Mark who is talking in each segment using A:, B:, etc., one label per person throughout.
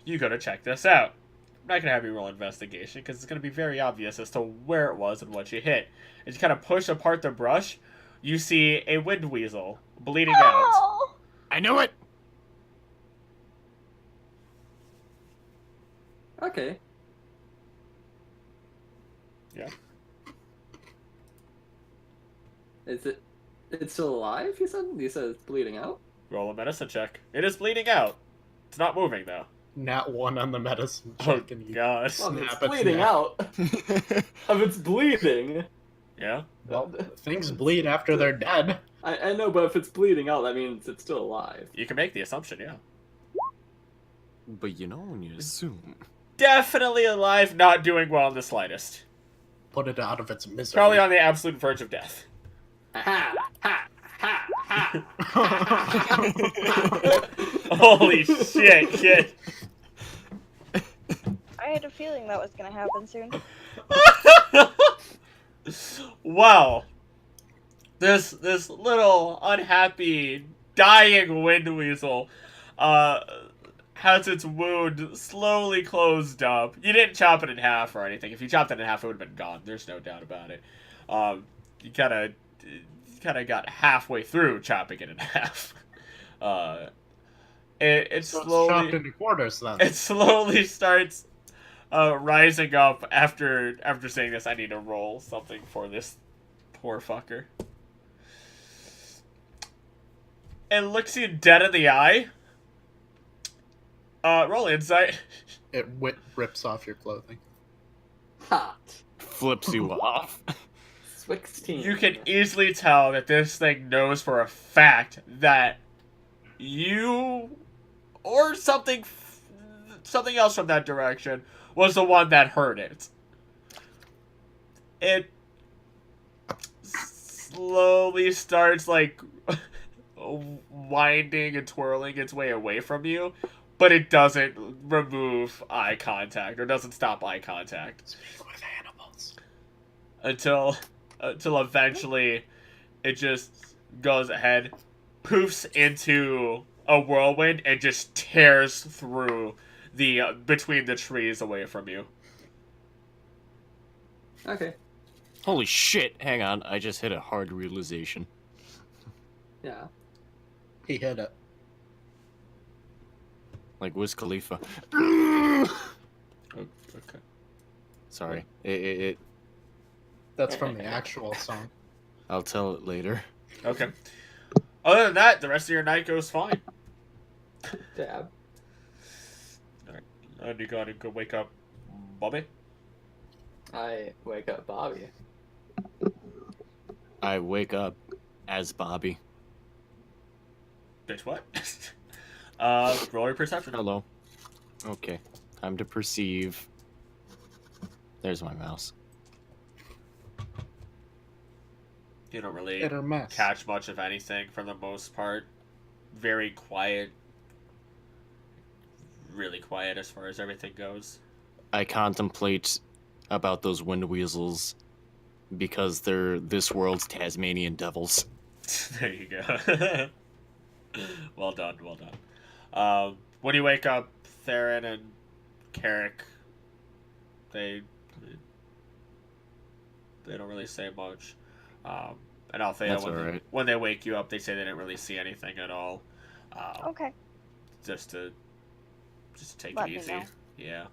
A: you go to check this out. I'm not going to have you roll investigation because it's going to be very obvious as to where it was and what you hit. As you kind of push apart the brush, you see a wind weasel bleeding out.
B: I knew it!
C: Okay.
A: Yeah.
C: It's still alive, you said? You said it's bleeding out?
A: Roll a medicine check. It is bleeding out. It's not moving, though.
D: Nat 1 on the medicine
A: Oh,
D: check. And you
A: God.
C: Well, if it's
D: snap its
C: bleeding
D: neck.
C: out. If it's bleeding.
A: Yeah?
D: Well, things bleed after they're dead.
C: I know, but if it's bleeding out, that means it's still alive.
A: You can make the assumption, yeah.
B: But you know when you assume.
A: Definitely alive, not doing well in the slightest.
D: Put it out of its misery.
A: Probably on the absolute verge of death.
C: Ha! Ha! Ha! Ha!
A: Holy shit, kid.
E: I had a feeling that was gonna happen soon.
A: Wow. This little unhappy dying wind weasel has its wound slowly closed up. You didn't chop it in half or anything. If you chopped it in half, it would have been gone. There's no doubt about it. You kind of got halfway through chopping it in half. It
D: So
A: slowly
D: it's chopped into quarters then.
A: it slowly starts rising up after saying this. I need to roll something for this poor fucker. It looks you dead in the eye. Roll insight.
D: It rips off your clothing.
C: Hot.
B: Flips you off.
C: 16.
A: You can easily tell that this thing knows for a fact that you or something else from that direction was the one that heard it. It slowly starts like winding and twirling its way away from you, but it doesn't remove eye contact or doesn't stop eye contact
D: Speak with animals.
A: until eventually it just goes ahead, poofs into a whirlwind, and just tears through the between the trees away from you.
C: Okay.
B: Holy shit, hang on, I just hit a hard realization.
C: Yeah.
D: He hit it.
B: Like Wiz Khalifa.
A: Okay.
B: Sorry. It
D: That's from the actual song.
B: I'll tell it later.
A: Okay. Other than that, the rest of your night goes fine.
C: Dab.
A: And you gotta go wake up Bobby.
C: I wake up Bobby.
B: I wake up as Bobby.
A: Bitch, what? Roll your perception.
B: Hello. Okay. Time to perceive. There's my mouse.
A: You don't really
D: Hit or miss.
A: catch much of anything for the most part. Very quiet. Really quiet as far as everything goes.
B: I contemplate about those wind weasels because they're this world's Tasmanian devils.
A: There you go. Well done, well done. When you wake up, Theron and Carrick, they don't really say much. And Althea,
B: That's alright.
A: when they wake you up, they say they didn't really see anything at all.
E: Okay.
A: Just to take
E: Let
A: it
E: me
A: easy.
E: know.
A: Yeah.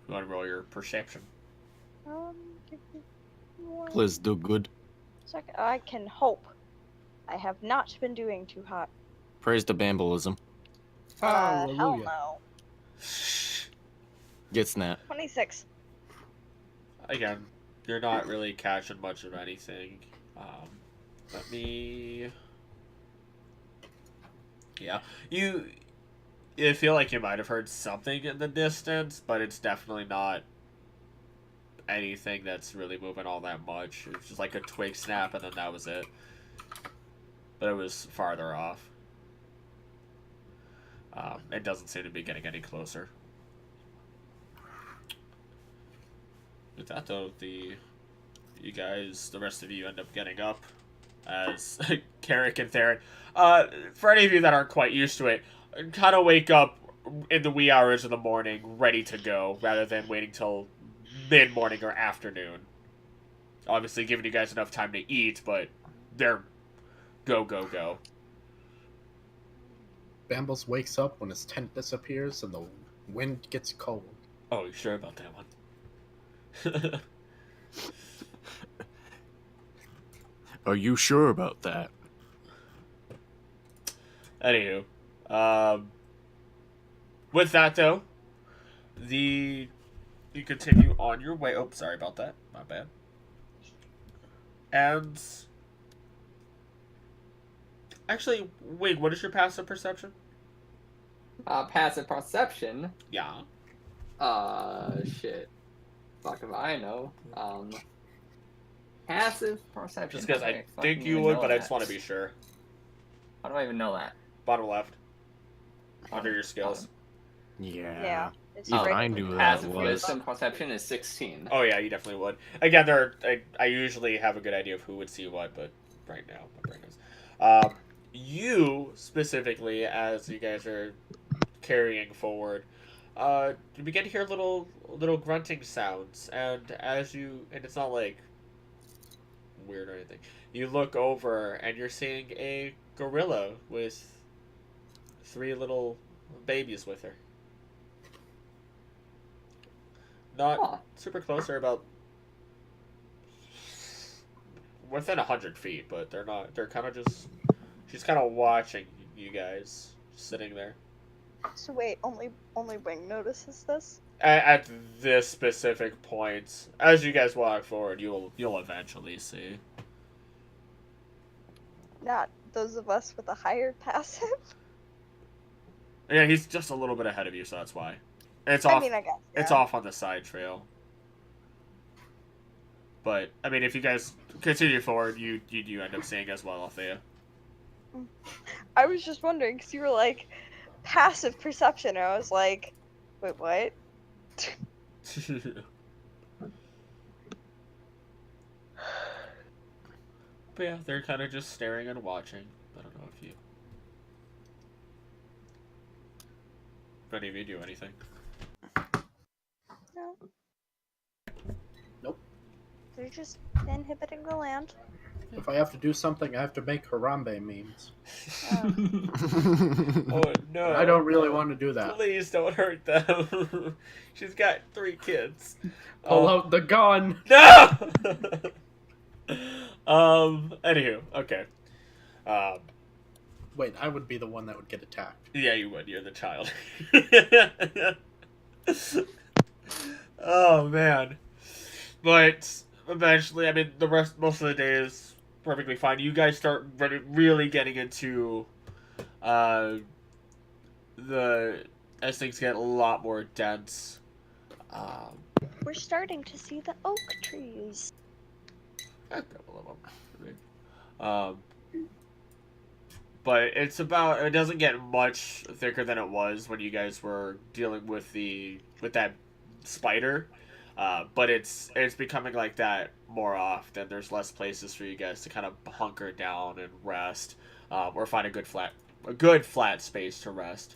A: You want to roll your perception?
E: Give me one
B: Please do good.
E: second. I can hope. I have not been doing too hot.
B: Praise the Bambolism.
E: Hell
D: Hallelujah.
E: no.
B: Get snap.
E: 26.
A: Again, you're not really catching much of anything. Let me... Yeah. You feel like you might have heard something in the distance, but it's definitely not anything that's really moving all that much. It's just like a twig snap, and then that was it. But it was farther off. It doesn't seem to be getting any closer. With that, though, the rest of you end up getting up as Carrick and Theron. For any of you that aren't quite used to it, kind of wake up in the wee hours of the morning, ready to go, rather than waiting till mid-morning or afternoon. Obviously, giving you guys enough time to eat, but they're go, go, go.
D: Bambles wakes up when his tent disappears and the wind gets cold.
A: Oh, you sure about that one?
B: Are you sure about that?
A: Anywho, with that though, you continue on your way. Oh, sorry about that. My bad. And actually, wait. What is your passive perception?
C: Passive perception.
A: Yeah.
C: Shit. Fuck if I know. Passive perception.
A: Just because
C: How do
A: I
C: fucking
A: think you
C: even
A: would,
C: know
A: but I
C: that?
A: just want to be sure.
C: How do I even know that?
A: Bottom left, under your skills.
B: Yeah.
E: Yeah. It's
B: Even
E: right
B: I
E: at the
B: knew that
C: Passive
B: was.
C: wisdom perception is 16.
A: Oh yeah, you definitely would. Again, I usually have a good idea of who would see what, but right now my brain is. You specifically, as you guys are carrying forward, you begin to hear little grunting sounds, and it's not like weird or anything. You look over and you're seeing a gorilla with 3 little babies with her. Not
C: Huh.
A: super close. They're about within 100 feet, but they're not. They're kind of just. She's kind of watching you guys, sitting there.
E: So wait, only Wing notices this?
A: At this specific point, as you guys walk forward, you'll eventually see.
E: Not those of us with a higher passive?
A: Yeah, he's just a little bit ahead of you, so that's why. It's off.
E: I mean, I guess.
A: It's
E: yeah.
A: off on the side trail. But I mean, if you guys continue forward, you end up seeing as well, Althaea.
E: I was just wondering, because you were like, passive perception, and I was like, wait, what?
A: But yeah, they're kind of just staring and watching. I don't know if any of you do anything.
E: No.
D: Nope.
E: They're just inhibiting the land.
D: If I have to do something, I have to make Harambe memes.
A: Oh no!
D: I don't really want to do that.
A: Please don't hurt them. She's got 3 kids.
D: Pull out the gun!
A: No. Anywho, okay.
D: Wait, I would be the one that would get attacked.
A: Yeah, you would. You're the child. Oh man. But eventually, I mean, most of the day is perfectly fine. You guys start really getting into as things get a lot more dense.
E: We're starting to see the oak trees.
A: A couple of them. But it doesn't get much thicker than it was when you guys were dealing with that spider. But it's becoming like that more often. There's less places for you guys to kind of hunker down and rest, or find a good flat space to rest.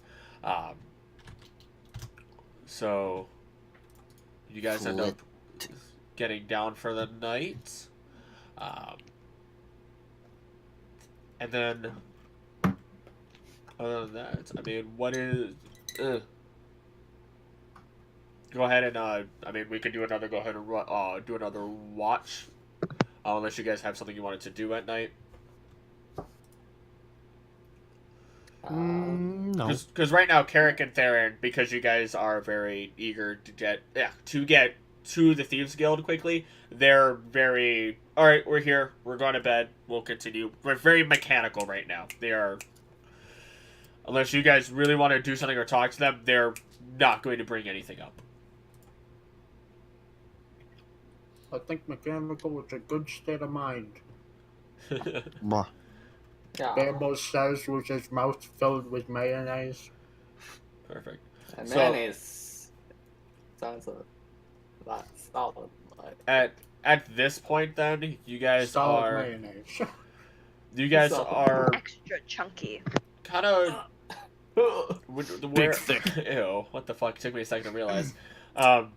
A: So you guys end up getting down for the night. And then, other than that, I mean, what is... Go ahead and, I mean, we could do another, do another watch. Unless you guys have something you wanted to do at night.
B: No.
A: Because right now, Carrick and Theron, because you guys are very eager to get to the Thieves Guild quickly, they're very, alright, we're here, we're going to bed, we'll continue. We're very mechanical right now. They are, unless you guys really want to do something or talk to them, they're not going to bring anything up.
D: I think mechanical is a good state of mind.
B: Bruh.
C: Yeah.
D: Bambles says with his mouth filled with mayonnaise.
A: Perfect.
C: And
A: So-
C: mayonnaise sounds a lot solid. But
A: At this point, then, you guys
D: Solid mayonnaise.
A: are
C: Solid.
A: kind
E: Extra chunky.
A: of Where,
B: thick.
A: Ew, what the fuck? It took me a second to realize. At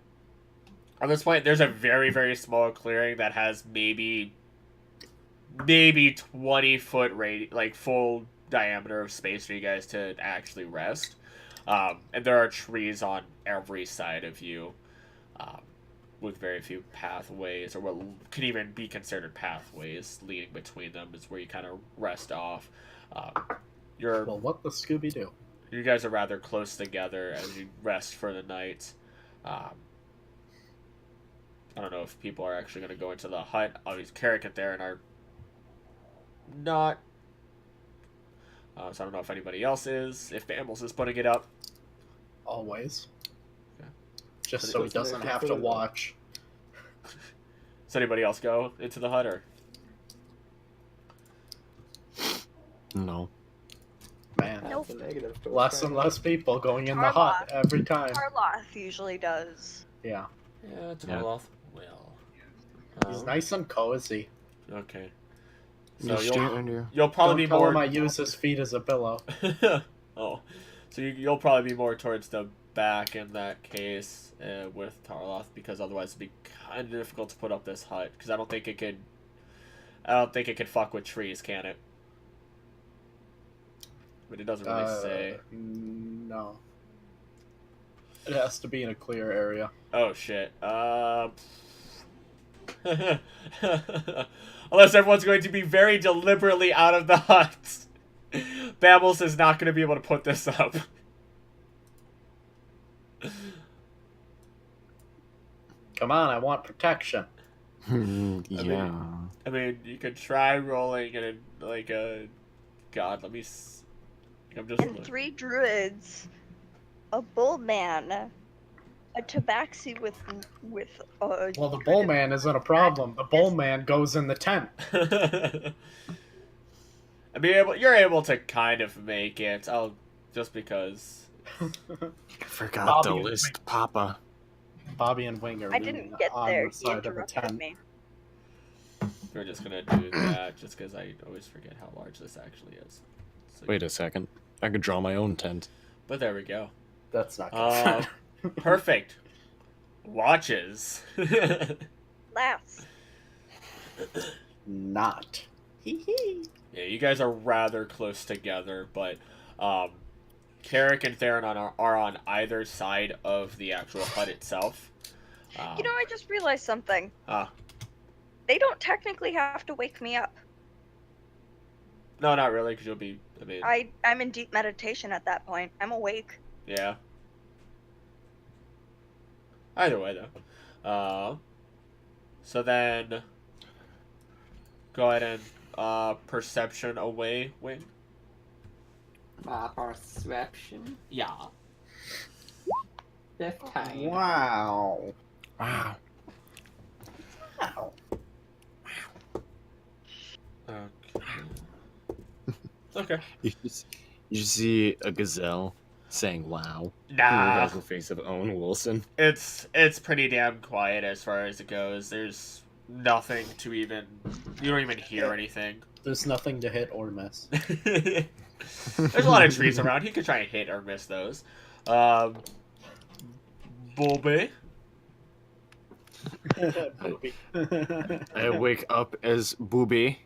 A: this point, there's a very, very small clearing that has maybe 20-foot like full diameter of space for you guys to actually rest. And there are trees on every side of you, with very few pathways, or what could even be considered pathways leading between them. Is where you kind of rest off.
D: Well, what the Scooby Doo?
A: You guys are rather close together as you rest for the night. I don't know if people are actually going to go into the hut. Obviously, Carrick and Theron are not. So I don't know if anybody else is. If Bambles is putting it up.
D: Always.
A: Okay.
D: Just so he doesn't have to watch.
A: Does anybody else go into the hut, or?
B: No.
D: Man,
E: Nope.
C: That's a negative. to
D: less and less people going in the hut every time.
E: Tarloth usually does.
D: Yeah.
A: Yeah, Tarloth will.
D: He's nice and cozy.
A: Okay.
B: So
A: So you'll probably
D: Don't
A: be
D: tell
A: more.
D: him I use his feet as a pillow.
A: Oh, so you'll probably be more towards the back in that case with Tarloth, because otherwise it'd be kind of difficult to put up this hut, because I don't think it could. I don't think it could fuck with trees, can it? But it doesn't really say.
D: No. It has to be in a clear area.
A: Oh shit. Unless everyone's going to be very deliberately out of the hut, Bambles is not going to be able to put this up.
D: Come on, I want protection.
B: Yeah.
A: I mean, you could try rolling in like a. God, let me. I'm just.
E: And 3 druids, a bull man, a tabaxi with
D: Well, the bull man isn't a problem. The bull man goes in the tent.
A: I mean, you're able to kind of make it. Just because.
B: I forgot
D: Bobby
B: the
D: and
B: list, Papa.
D: Bobby and Wing are
E: I didn't get
D: on
E: there.
D: the
E: He
D: side of the
E: interrupted
D: tent.
E: me.
A: We're just gonna do that, just because I always forget how large this actually is. So,
B: Wait a second. I could draw my own tent.
A: But there we go.
D: That's not good.
A: Perfect. Watches.
E: Laughs.
D: Not.
A: Yeah, you guys are rather close together, but Carrick and Theron are on either side of the actual hut itself.
E: You know, I just realized something.
A: Ah.
E: They don't technically have to wake me up.
A: No, not really, because you'll be. I mean,
E: I'm in deep meditation at that point. I'm awake.
A: yeah. Either way, though. So then, go ahead and perception away, Wing.
C: Perception.
A: Yeah.
C: 15.
D: Wow.
B: Wow.
D: Wow.
A: Okay.
B: You see a gazelle saying "Wow." Who
A: Nah.
B: has the face of Owen Wilson?
A: It's pretty damn quiet as far as it goes. There's nothing to even. You don't even hear anything.
D: There's nothing to hit or miss.
A: There's a lot of trees around. He could try and hit or miss those. Bulby.
D: Booby.
B: I wake up as Booby.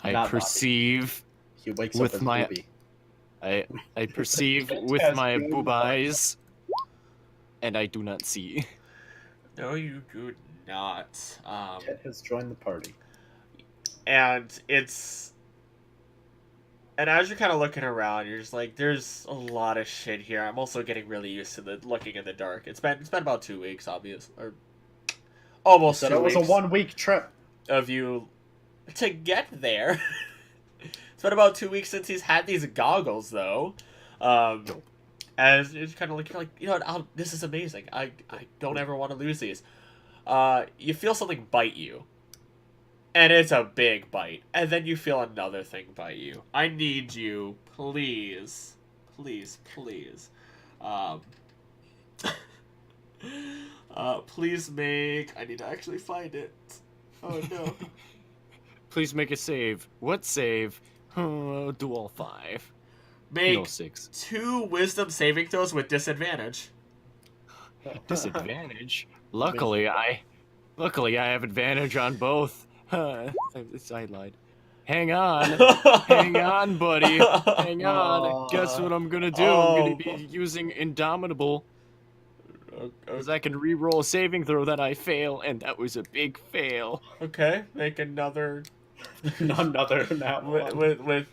B: I
D: Not
B: perceive
D: He wakes
B: with
D: up as
B: my-
D: Booby.
B: I perceive with my boob eyes, and I do not see.
A: No, you do not.
D: Ted has joined the party.
A: And it's. And as you're kind of looking around, you're just like, there's a lot of shit here. I'm also getting really used to the looking in the dark. It's been about 2 weeks, obvious, or almost
D: So
A: 2
D: it was
A: weeks
D: a 1-week trip.
A: of you to get there. It's been about 2 weeks since he's had these goggles, though. As it's kind of like, you know what, this is amazing. I don't ever want to lose these. You feel something bite you. And it's a big bite. And then you feel another thing bite you. I need you, please. Please. Please make... I need to actually find it. Oh, no.
B: Please make a save. What save? Do all 5.
A: Make
B: No 6.
A: 2 wisdom saving throws with disadvantage.
B: Disadvantage. Luckily, I have advantage on both. I lied. Hang on, buddy. Hang on. Guess what I'm gonna do? I'm gonna be using Indomitable. Because I can re-roll a saving throw that I fail, and that was a big fail.
A: Okay, make another
D: Another nat one.
A: with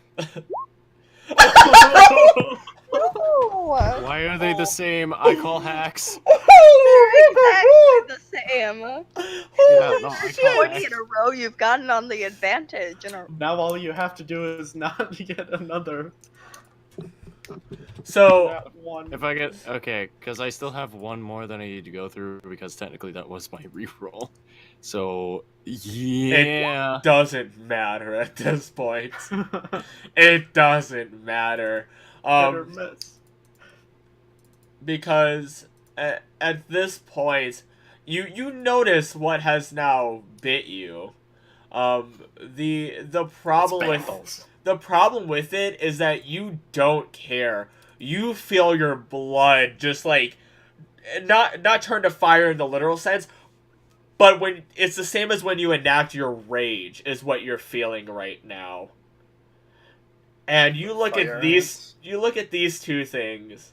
E: No!
B: Why are they the same? I call hacks.
E: They're exactly the same.
B: Yeah, no, I call
E: 20
B: hacks.
E: in a row, you've gotten on the advantage.
D: Now all you have to do is not get another
A: So
D: nat one.
B: If I get okay, because I still have one more that I need to go through because technically that was my reroll. So yeah,
A: it doesn't matter at this point. It doesn't matter.
D: Hit or miss.
A: Because at this point, you notice what has now bit you. The problem
D: It's
A: with
D: Bambles.
A: the problem with it is that you don't care. You feel your blood just like not turn to fire in the literal sense, but when it's the same as when you enact your rage is what you're feeling right now. And you look
D: Fire
A: at these
D: ants.
A: you look at these two things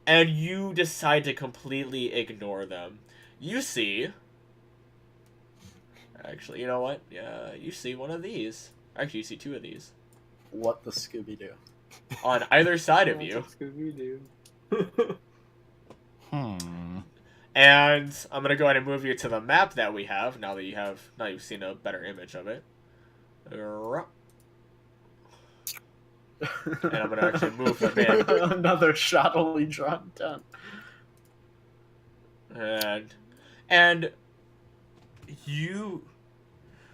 A: and you decide to completely ignore them. You see actually, you know what? Yeah, you see one of these. Actually, you see 2 of these
D: What the Scooby-Doo?
A: on either side of you. And I'm gonna go ahead and move you to the map that we have now that you've seen a better image of it. And I'm gonna actually move them in.
D: Another shoddily drawn gun.
A: And you.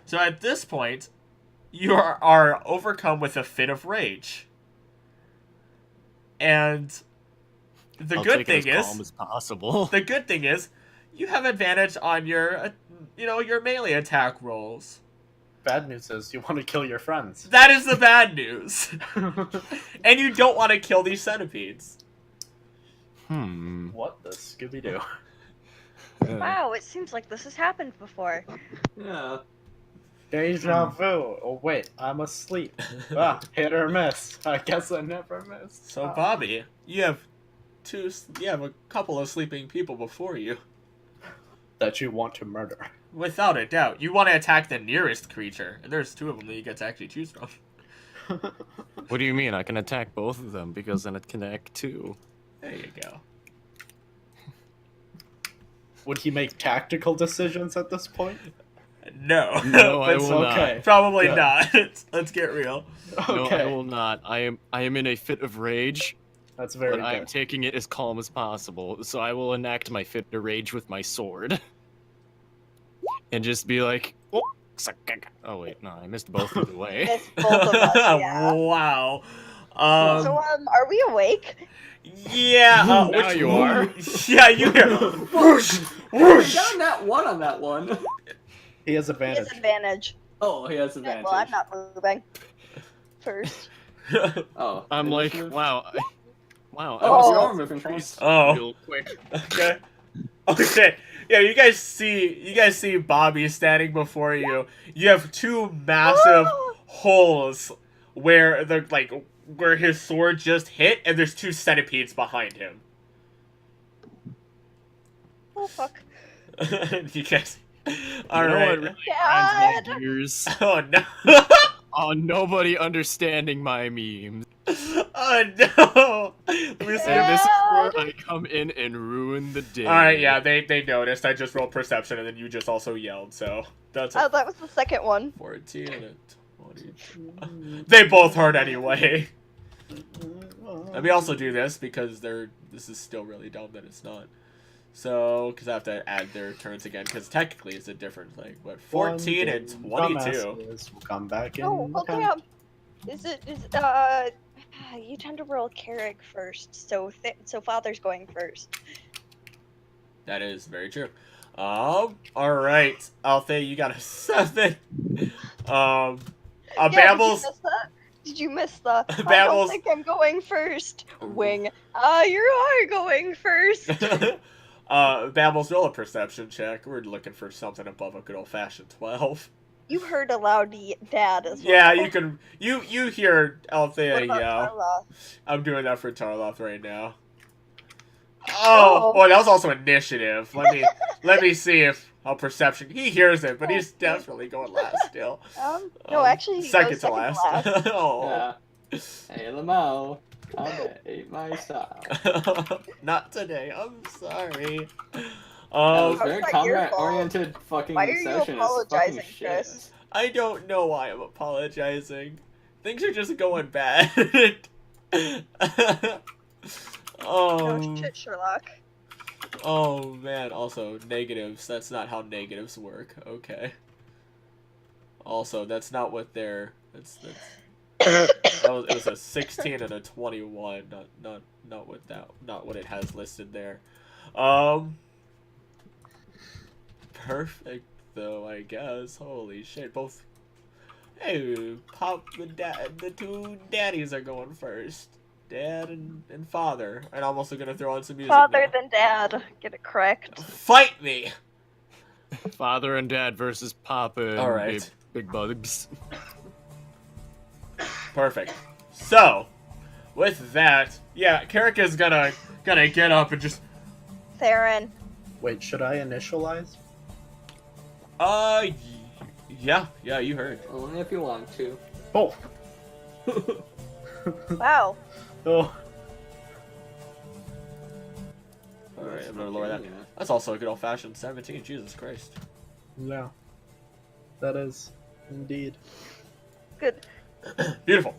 A: So at this point, you are overcome with a fit of rage. And the
B: I'll
A: good
B: take
A: thing
B: it as
A: is,
B: calm as possible.
A: the good thing is, you have advantage on your, your melee attack rolls.
D: Bad news is you want to kill your friends.
A: That is the bad news. And you don't want to kill these centipedes.
D: What the Scooby-Doo?
E: Wow, it seems like this has happened before.
C: Yeah.
D: Deja vu. Oh wait, I'm asleep. Hit or miss. I guess I never missed.
A: So Bobby, you have a couple of sleeping people before you.
D: That you want to murder.
A: Without a doubt. You want to attack the nearest creature, and there's 2 of them that you get to actually choose from.
B: What do you mean? I can attack both of them because then it can act too.
A: There you go.
D: Would he make tactical decisions at this point?
A: No.
B: No, I
A: But
B: will
D: okay.
B: not.
A: Probably
D: Good.
A: not. Let's get real.
B: No,
D: Okay,
B: I will not. I am in a fit of rage,
D: that's very
B: but I am
D: good.
B: taking it as calm as possible. So I will enact my fit of rage with my sword, and just be like, "Oh, wait, no, I missed both either way."
E: It's both of us, yeah.
A: Wow.
E: So, are we awake?
A: Yeah.
B: Now you are.
A: Yeah, you hear. Whoosh,
C: I
A: whoosh.
C: got that one on that one.
D: He has
E: He
D: advantage.
E: has advantage.
C: Oh, he has
E: Yeah,
C: advantage.
E: well, I'm not moving. First.
C: Oh,
B: I'm like,
C: initiative?
B: wow,
C: Oh,
E: Oh.
C: you are moving fast.
A: Oh.
B: real quick.
A: Okay. Okay. Yeah, you guys see Bobby standing before you. You have 2 massive holes where where his sword just hit, and there's 2 centipedes behind him.
E: Oh, fuck.
A: You guys.
B: You
A: All
B: know
A: right.
B: what really
E: God.
B: grinds my gears?
A: Oh no.
B: Oh, nobody understanding my memes.
A: Oh no. Let me see.
B: And this is where
E: God.
B: I come in and ruin the day.
A: All right. Yeah, they noticed. I just rolled perception, and then you just also yelled. So that's
E: Oh, that was the second one.
A: 14 and 22. They both heard anyway. Let me also do this because this is still really dumb that it's not. So, because I have to add their turns again, because technically it's a different thing. But 14 and 22.
D: Dumbasses will come back in.
E: Oh,
D: the
E: okay. You tend to roll Carrick first, so Father's going first.
A: That is very true. All right, Althaea, you got a 7.
E: Yeah,
A: Bambles.
E: did you miss that? Did you miss the? I
A: Bambles.
E: don't think I'm going first. Wing. You are going first.
A: Bambles, roll a perception check. We're looking for something above a good old-fashioned 12.
E: You heard a loud dad as well.
A: Yeah, you can. You hear Althea
E: What about
A: yell.
E: Tarloth?
A: I'm doing that for Tarloth right now. Oh, that was also initiative. Let me see if perception. He hears it, but he's definitely going last still.
E: No, actually, he
A: second
E: goes
A: to last. Oh.
C: Yeah. Hey, Lamau. I ate my style.
A: Not today. I'm sorry.
C: That was
E: How's
C: very
E: that your
C: combat-oriented fucking
E: Why are you
C: session. It's
E: apologizing,
C: fucking shit.
E: Chris?
A: I don't know why I'm apologizing. Things are just going bad.
E: No shit, Sherlock.
A: Oh man, also negatives. That's not how negatives work. Okay. Also, that's not what they're. It was a 16 and a 21. Not what it has listed there. Perfect though, I guess. Holy shit, both. Hey, the two daddies are going first. Dad and father. And I'm also gonna throw on some music.
E: Father
A: now.
E: than dad. Get it correct.
A: Fight me!
B: Father and Dad versus Papa and
A: All right.
B: Big Bugs.
A: Perfect. So, with that, yeah, Carrick is gonna get up and just.
E: Theron.
D: Wait, should I initialize?
A: Yeah, you heard.
C: Only if you want to.
D: Oh.
E: Wow.
D: Oh.
A: Alright, I'm gonna lower that. That's also a good old-fashioned 17, Jesus Christ.
D: Yeah. That is indeed.
E: Good.
A: Beautiful.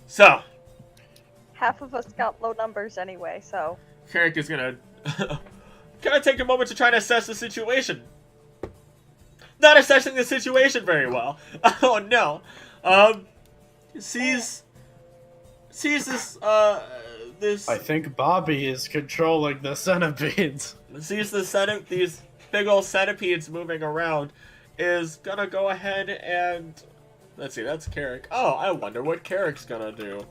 A: So,
E: Half of us got low numbers anyway, so.
A: Carrick is gonna take a moment to try to assess the situation. Not assessing the situation very well. Oh no. Sees this
D: I think Bobby is controlling the centipedes.
A: sees these big old centipedes moving around, is gonna go ahead and let's see, that's Carrick. Oh, I wonder what Carrick's gonna do.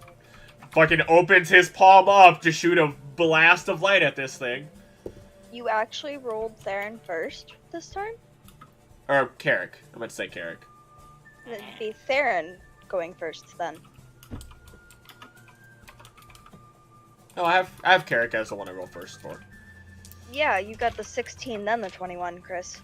A: Fucking opens his palm up to shoot a blast of light at this thing.
E: You actually rolled Theron first this time?
A: Or Carrick. I meant to say Carrick.
E: It'd be Theron going first then.
A: No, I have Carrick as the one I rolled first for.
E: Yeah, you got the 16, then the 21, Chris.